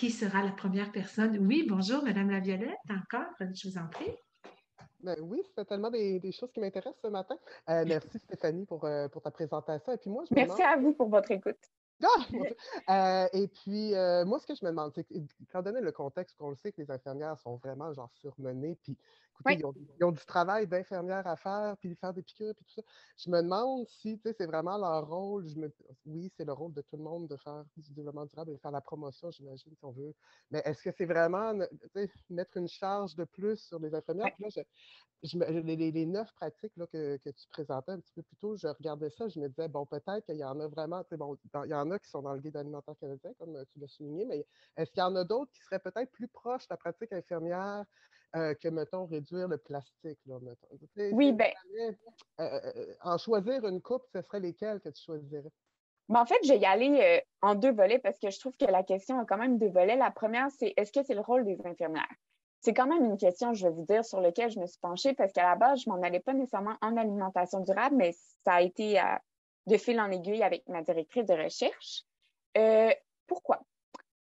qui sera la première personne? Oui, bonjour, Madame Laviolette, encore, je vous en prie. Ben oui, c'est tellement des choses qui m'intéressent ce matin. Merci Stéphanie pour ta présentation. Et puis moi, je me Merci demande. à vous pour votre écoute. Ah, mon Dieu! Et puis, moi, ce que je me demande, c'est que, étant donné le contexte qu'on le sait que les infirmières sont vraiment genre surmenées, puis écoutez, Oui. ils ont du travail d'infirmière à faire, puis faire des piqûres, puis tout ça. Je me demande si, tu sais, c'est vraiment leur rôle. Oui, c'est le rôle de tout le monde de faire du développement durable et de faire la promotion, j'imagine, si on veut. Mais est-ce que c'est vraiment, tu sais, mettre une charge de plus sur les infirmières? Ouais. Puis là, les 9 pratiques là, que tu présentais un petit peu plus tôt, je regardais ça, je me disais, bon, peut-être qu'il y en a vraiment, tu sais, bon, il y en a qui sont dans le Guide alimentaire canadien, comme tu l'as souligné, mais est-ce qu'il y en a d'autres qui seraient peut-être plus proches de la pratique infirmière que, mettons, réduire le plastique, là, mettons. Tu sais, Oui, ben, en choisir une coupe, ce serait lesquelles que tu choisirais? en fait, je vais y aller en deux volets parce que je trouve que la question a quand même deux volets. La première, c'est est-ce que c'est le rôle des infirmières? C'est quand même une question, je vais vous dire, sur laquelle je me suis penchée parce qu'à la base, je m'en allais pas nécessairement en alimentation durable, mais ça a été de fil en aiguille avec ma directrice de recherche. Pourquoi?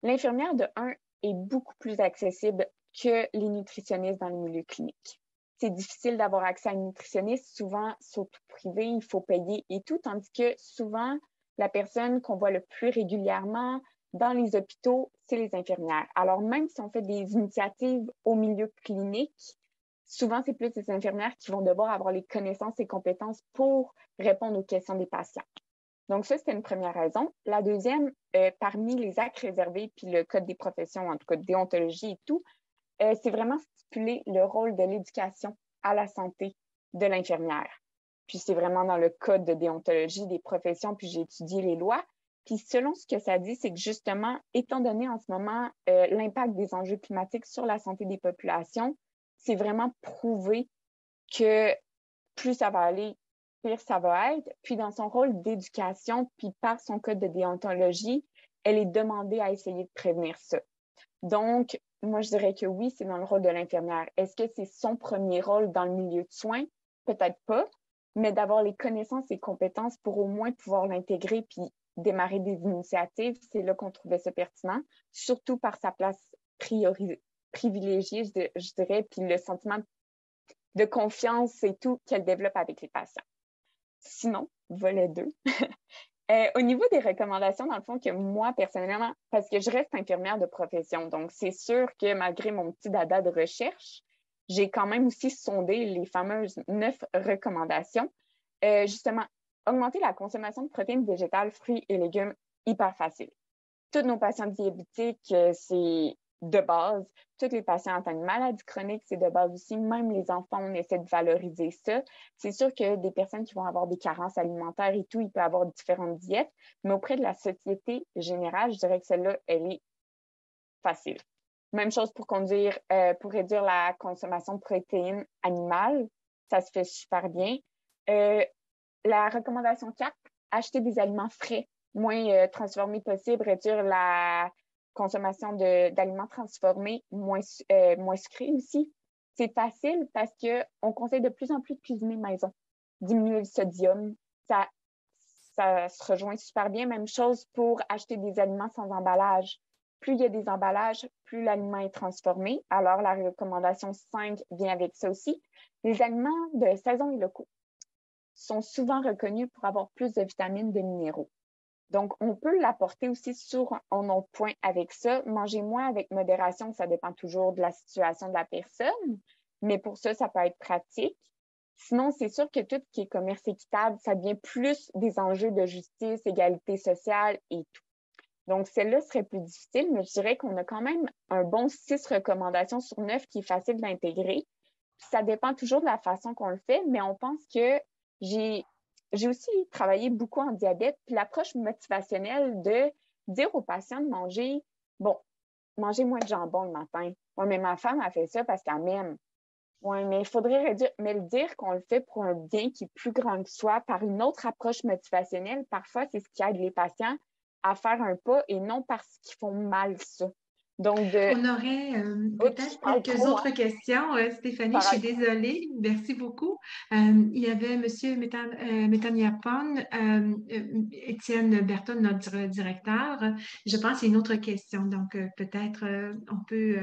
L'infirmière, de un, est beaucoup plus accessible que les nutritionnistes dans les milieux cliniques. C'est difficile d'avoir accès à un nutritionniste, souvent, surtout privé, il faut payer et tout, tandis que souvent, la personne qu'on voit le plus régulièrement dans les hôpitaux, c'est les infirmières. Alors, même si on fait des initiatives au milieu clinique, souvent, c'est plus les infirmières qui vont devoir avoir les connaissances et compétences pour répondre aux questions des patients. Donc, ça, c'était une première raison. La deuxième, parmi les actes réservés, puis le code des professions, en tout cas de déontologie et tout, c'est vraiment stipuler le rôle de l'éducation à la santé de l'infirmière. Puis c'est vraiment dans le code de déontologie des professions, puis j'ai étudié les lois. Puis selon ce que ça dit, c'est que justement, étant donné en ce moment l'impact des enjeux climatiques sur la santé des populations, c'est vraiment prouvé que plus ça va aller, pire ça va être. Puis dans son rôle d'éducation, puis par son code de déontologie, elle est demandée à essayer de prévenir ça. Donc, moi, je dirais que oui, c'est dans le rôle de l'infirmière. Est-ce que c'est son premier rôle dans le milieu de soins? Peut-être pas, mais d'avoir les connaissances et compétences pour au moins pouvoir l'intégrer puis démarrer des initiatives, c'est là qu'on trouvait ça pertinent, surtout par sa place privilégiée, je dirais, puis le sentiment de confiance et tout qu'elle développe avec les patients. Sinon, volet 2. Au niveau des recommandations, dans le fond, que moi, personnellement, parce que je reste infirmière de profession, donc c'est sûr que malgré mon petit dada de recherche, j'ai quand même aussi sondé les fameuses 9 recommandations. Justement, augmenter la consommation de protéines végétales, fruits et légumes, hyper facile. Tous nos patients diabétiques, c'est de base. Tous les patients atteints de maladies chroniques, c'est de base aussi. Même les enfants, on essaie de valoriser ça. C'est sûr que des personnes qui vont avoir des carences alimentaires et tout, il peut y avoir différentes diètes, mais auprès de la société générale, je dirais que celle-là, elle est facile. Même chose pour pour réduire la consommation de protéines animales. Ça se fait super bien. La recommandation 4, acheter des aliments frais, moins transformés possible, réduire la consommation d'aliments transformés, moins sucrés aussi. C'est facile parce qu'on conseille de plus en plus de cuisiner maison. Diminuer le sodium, ça se rejoint super bien. Même chose pour acheter des aliments sans emballage. Plus il y a des emballages, plus l'aliment est transformé. Alors, la recommandation 5 vient avec ça aussi. Les aliments de saison et locaux sont souvent reconnus pour avoir plus de vitamines, de minéraux. Donc, on peut l'apporter aussi sur un autre point avec ça. Manger moins avec modération, ça dépend toujours de la situation de la personne, mais pour ça, ça peut être pratique. Sinon, c'est sûr que tout ce qui est commerce équitable, ça devient plus des enjeux de justice, égalité sociale et tout. Donc, celle-là serait plus difficile, mais je dirais qu'on a quand même un bon 6 recommandations sur 9 qui est facile d'intégrer. Puis ça dépend toujours de la façon qu'on le fait, mais on pense que j'ai aussi travaillé beaucoup en diabète, puis l'approche motivationnelle de dire aux patients de manger, bon, manger moins de jambon le matin. Oui, mais ma femme a fait ça parce qu'elle m'aime. Oui, mais il faudrait réduire, mais le dire qu'on le fait pour un bien qui est plus grand que soi, par une autre approche motivationnelle, parfois, c'est ce qui aide les patients à faire un pas et non parce qu'ils font mal ça. Donc, On aurait oups, je peut-être parle quelques trop, hein, autres questions. Stéphanie, je par suis désolée. Merci beaucoup. Il y avait M. Metaniapon, Étienne Berton, notre directeur. Je pense qu'il y a une autre question. Donc, peut-être on peut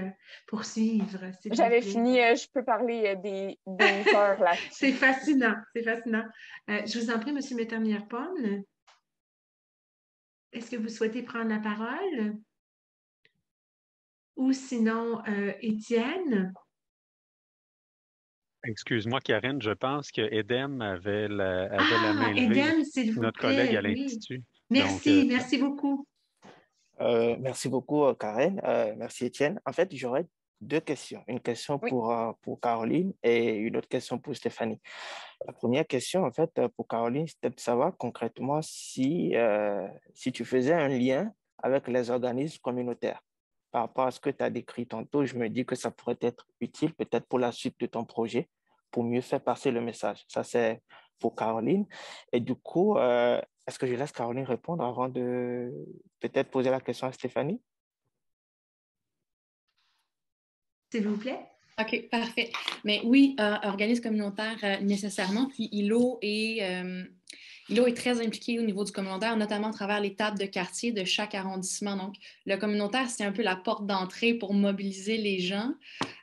poursuivre, s'il vous j'avais plaît. fini, je peux parler des heures C'est là-dessus. fascinant, c'est fascinant. Je vous en prie, M. Metaniapon, est-ce que vous souhaitez prendre la parole? Ou sinon, Étienne? Excuse-moi, Karine, je pense que Edem avait la Ah, main levée, Eden, s'il vous notre collègue à plaît, oui. l'Institut. Donc, Merci, merci beaucoup. Merci beaucoup, Karen. Merci, Étienne. En fait, j'aurais deux questions. Une question Oui. pour Caroline et une autre question pour Stéphanie. La première question, en fait, pour Caroline, c'était de savoir concrètement si tu faisais un lien avec les organismes communautaires. Par rapport à ce que tu as décrit tantôt, je me dis que ça pourrait être utile peut-être pour la suite de ton projet, pour mieux faire passer le message. Ça, c'est pour Caroline. Et du coup, est-ce que je laisse Caroline répondre avant de peut-être poser la question à Stéphanie? S'il vous plaît. OK, parfait. Mais oui, organisme communautaire nécessairement. Puis ILO est très impliqué au niveau du communautaire, notamment à travers les tables de quartier de chaque arrondissement. Donc, le communautaire, c'est un peu la porte d'entrée pour mobiliser les gens.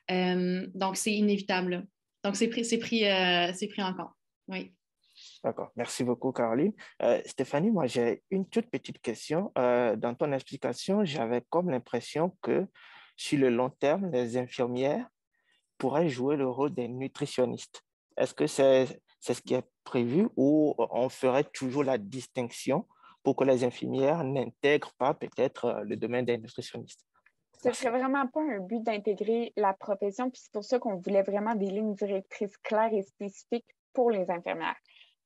Donc, c'est inévitable. Donc, c'est pris en compte. Oui. D'accord. Merci beaucoup, Caroline. Stéphanie, moi, j'ai une toute petite question. Dans ton explication, j'avais comme l'impression que sur le long terme, les infirmières pourraient jouer le rôle des nutritionnistes. Est-ce que c'est ce qui est prévu ou on ferait toujours la distinction pour que les infirmières n'intègrent pas peut-être le domaine des nutritionnistes? Ce Merci. serait vraiment pas un but d'intégrer la profession, puis c'est pour ça qu'on voulait vraiment des lignes directrices claires et spécifiques pour les infirmières.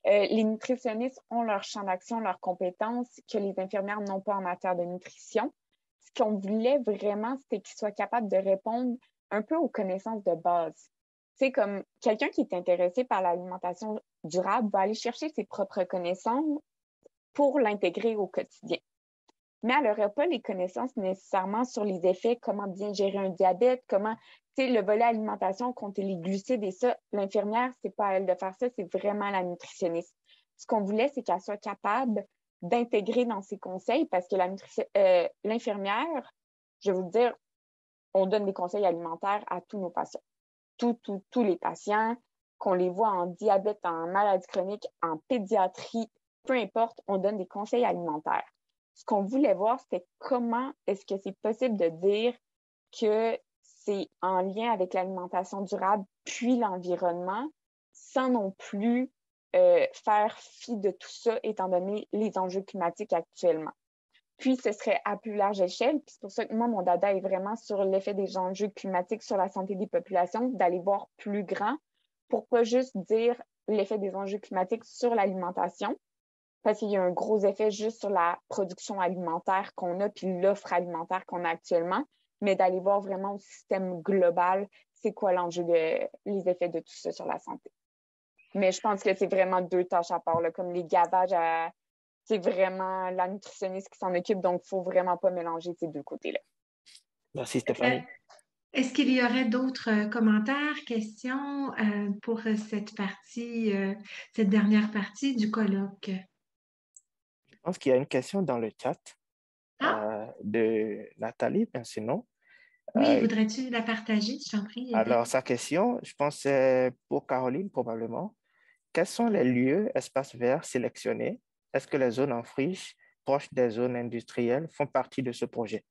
Les nutritionnistes ont leur champ d'action, leurs compétences que les infirmières n'ont pas en matière de nutrition. Ce qu'on voulait vraiment, c'était qu'ils soient capables de répondre un peu aux connaissances de base. C'est comme quelqu'un qui est intéressé par l'alimentation durable va aller chercher ses propres connaissances pour l'intégrer au quotidien. Mais elle n'aurait pas les connaissances nécessairement sur les effets, comment bien gérer un diabète, comment, tu sais, le volet alimentation, compter les glucides et ça, l'infirmière, c'est pas à elle de faire ça, c'est vraiment la nutritionniste. Ce qu'on voulait, c'est qu'elle soit capable d'intégrer dans ses conseils parce que l'infirmière, je vais vous dire, on donne des conseils alimentaires à tous nos patients. Tous les patients, qu'on les voit en diabète, en maladie chronique, en pédiatrie, peu importe, on donne des conseils alimentaires. Ce qu'on voulait voir, c'était comment est-ce que c'est possible de dire que c'est en lien avec l'alimentation durable puis l'environnement, sans non plus faire fi de tout ça, étant donné les enjeux climatiques actuellement. Puis, ce serait à plus large échelle. Puis, c'est pour ça que moi, mon dada est vraiment sur l'effet des enjeux climatiques sur la santé des populations, d'aller voir plus grand pour pas juste dire l'effet des enjeux climatiques sur l'alimentation, parce qu'il y a un gros effet juste sur la production alimentaire qu'on a puis l'offre alimentaire qu'on a actuellement, mais d'aller voir vraiment au système global, c'est quoi l'enjeu les effets de tout ça sur la santé. Mais je pense que c'est vraiment deux tâches à part, là, comme les gavages, c'est vraiment la nutritionniste qui s'en occupe, donc il ne faut vraiment pas mélanger ces deux côtés-là. Merci, Stéphanie. Est-ce qu'il y aurait d'autres commentaires, questions pour cette partie, cette dernière partie du colloque? Je pense qu'il y a une question dans le chat Ah, de Nathalie Pincinon. oui, voudrais-tu la partager, je t'en prie, Eden? Alors, sa question, je pense, c'est pour Caroline probablement. Quels sont les lieux, espaces verts sélectionnés? Est-ce que les zones en friche, proches des zones industrielles, font partie de ce projet?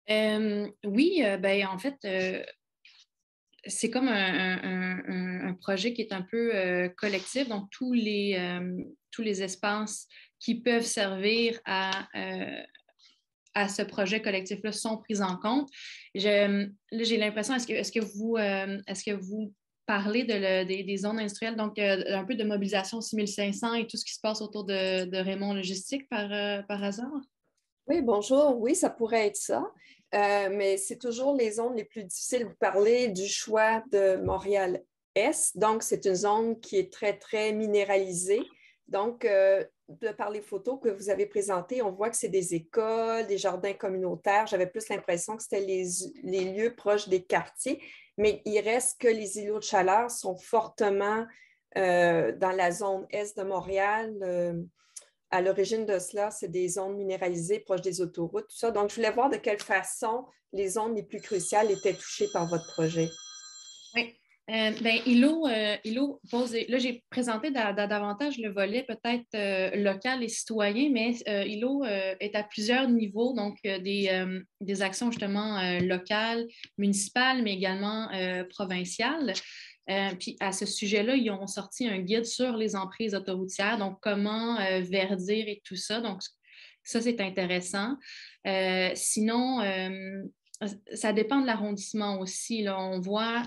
Oui, ben, en fait, c'est comme un projet qui est un peu collectif, donc tous les espaces qui peuvent servir à ce projet collectif-là sont pris en compte. Là, j'ai l'impression, est-ce que vous parlez des zones industrielles, donc un peu de mobilisation 6500 et tout ce qui se passe autour de Raymond Logistique par hasard? Oui, bonjour. Oui, ça pourrait être ça. Mais c'est toujours les zones les plus difficiles. Vous parlez du choix de Montréal-Est. Donc, c'est une zone qui est très, très minéralisée. Donc, de par les photos que vous avez présentées, on voit que c'est des écoles, des jardins communautaires. J'avais plus l'impression que c'était les lieux proches des quartiers, mais il reste que les îlots de chaleur sont fortement dans la zone est de Montréal. À l'origine de cela, c'est des zones minéralisées proches des autoroutes, tout ça. Donc, je voulais voir de quelle façon les zones les plus cruciales étaient touchées par votre projet. Oui. ILO pose. Là, j'ai présenté davantage le volet peut-être local et citoyen, mais ILO est à plusieurs niveaux, donc des actions justement locales, municipales, mais également provinciales. Puis à ce sujet-là, ils ont sorti un guide sur les emprises autoroutières, donc comment verdir et tout ça. Donc, ça, c'est intéressant. Sinon, ça dépend de l'arrondissement aussi. Là. On voit,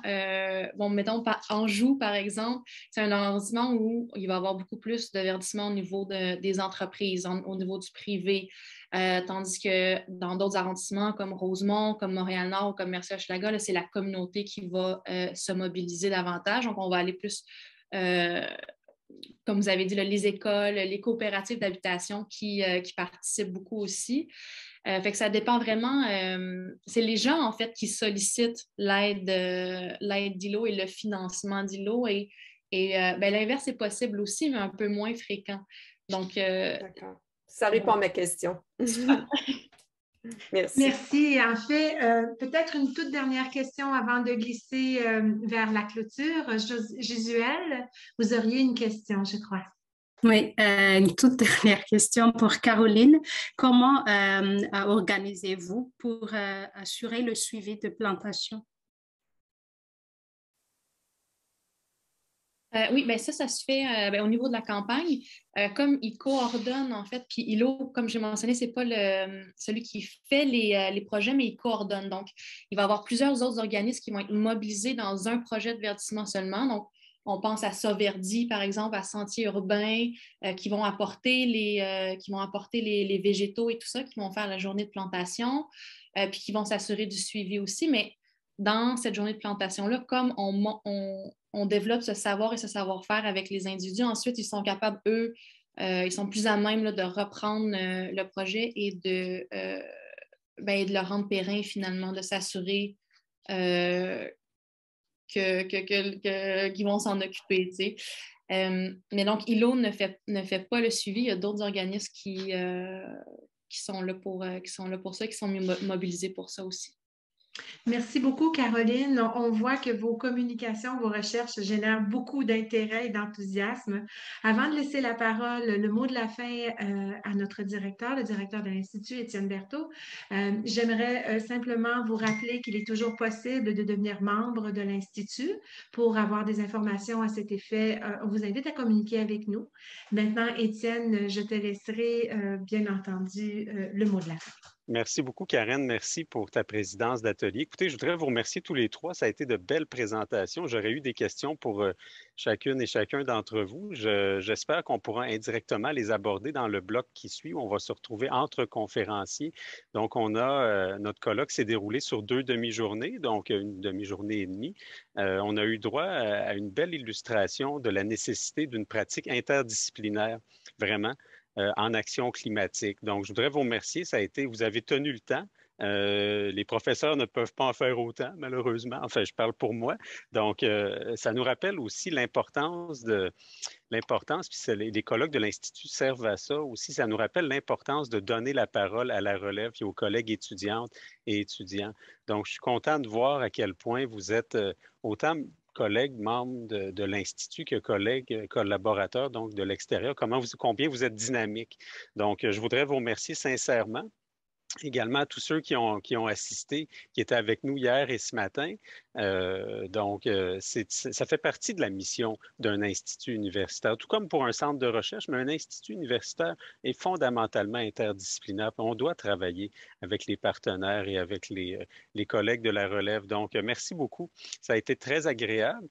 mettons, Anjou, par exemple, c'est un arrondissement où il va y avoir beaucoup plus de verdissement au niveau des entreprises, au niveau du privé. Tandis que dans d'autres arrondissements comme Rosemont, comme Montréal-Nord ou comme Mercier-Hochelaga, c'est la communauté qui va se mobiliser davantage. Donc, on va aller plus, comme vous avez dit, là, les écoles, les coopératives d'habitation qui participent beaucoup aussi. Fait que ça dépend vraiment. C'est les gens, en fait, qui sollicitent l'aide d'ILO et le financement d'ILO. Et l'inverse est possible aussi, mais un peu moins fréquent. Donc, d'accord. Ça répond à ma question. Merci. Merci. En fait, peut-être une toute dernière question avant de glisser vers la clôture. Jésuel, vous auriez une question, je crois. Oui, une toute dernière question pour Caroline. Comment organisez-vous pour assurer le suivi de plantation? Oui, bien ça se fait au niveau de la campagne. Comme il coordonne, en fait, puis ILO, comme j'ai mentionné, c'est pas celui qui fait les projets, mais il coordonne. Donc, il va y avoir plusieurs autres organismes qui vont être mobilisés dans un projet de verdissement seulement. Donc, on pense à Sauverdi, par exemple, à Sentiers urbains, qui vont apporter les végétaux et tout ça, qui vont faire la journée de plantation, puis qui vont s'assurer du suivi aussi. Mais dans cette journée de plantation-là, comme on développe ce savoir et ce savoir-faire avec les individus, ensuite, ils sont capables, eux, ils sont plus à même là, de reprendre le projet et de le rendre périn, finalement, de s'assurer qu'ils vont s'en occuper. Tu sais. Mais donc, ILO ne fait pas le suivi. Il y a d'autres organismes qui sont là pour ça, qui sont mobilisés pour ça aussi. Merci beaucoup, Caroline. On voit que vos communications, vos recherches génèrent beaucoup d'intérêt et d'enthousiasme. Avant de laisser la parole, le mot de la fin à notre directeur, le directeur de l'Institut, Étienne Berthaud, j'aimerais simplement vous rappeler qu'il est toujours possible de devenir membre de l'Institut. Pour avoir des informations à cet effet, on vous invite à communiquer avec nous. Maintenant, Étienne, je te laisserai bien entendu le mot de la fin. Merci beaucoup, Karen. Merci pour ta présidence d'atelier. Écoutez, je voudrais vous remercier tous les trois. Ça a été de belles présentations. J'aurais eu des questions pour chacune et chacun d'entre vous. J'espère qu'on pourra indirectement les aborder dans le bloc qui suit, où on va se retrouver entre conférenciers. Donc, notre colloque s'est déroulé sur 2 demi-journées, donc une demi-journée et demie. On a eu droit à une belle illustration de la nécessité d'une pratique interdisciplinaire, vraiment. En action climatique. Donc, je voudrais vous remercier. Vous avez tenu le temps. Les professeurs ne peuvent pas en faire autant, malheureusement. Enfin, je parle pour moi. Donc, ça nous rappelle aussi l'importance, puis les colloques de l'Institut servent à ça aussi. Ça nous rappelle l'importance de donner la parole à la relève et aux collègues étudiantes et étudiants. Donc, je suis content de voir à quel point vous êtes autant collègues membres de l'Institut que collègues collaborateurs, donc de l'extérieur, combien vous êtes dynamiques. Donc, je voudrais vous remercier sincèrement. Également à tous ceux qui ont assisté, qui étaient avec nous hier et ce matin. Ça fait partie de la mission d'un institut universitaire, tout comme pour un centre de recherche, mais un institut universitaire est fondamentalement interdisciplinaire. On doit travailler avec les partenaires et avec les collègues de la relève. Donc, merci beaucoup. Ça a été très agréable.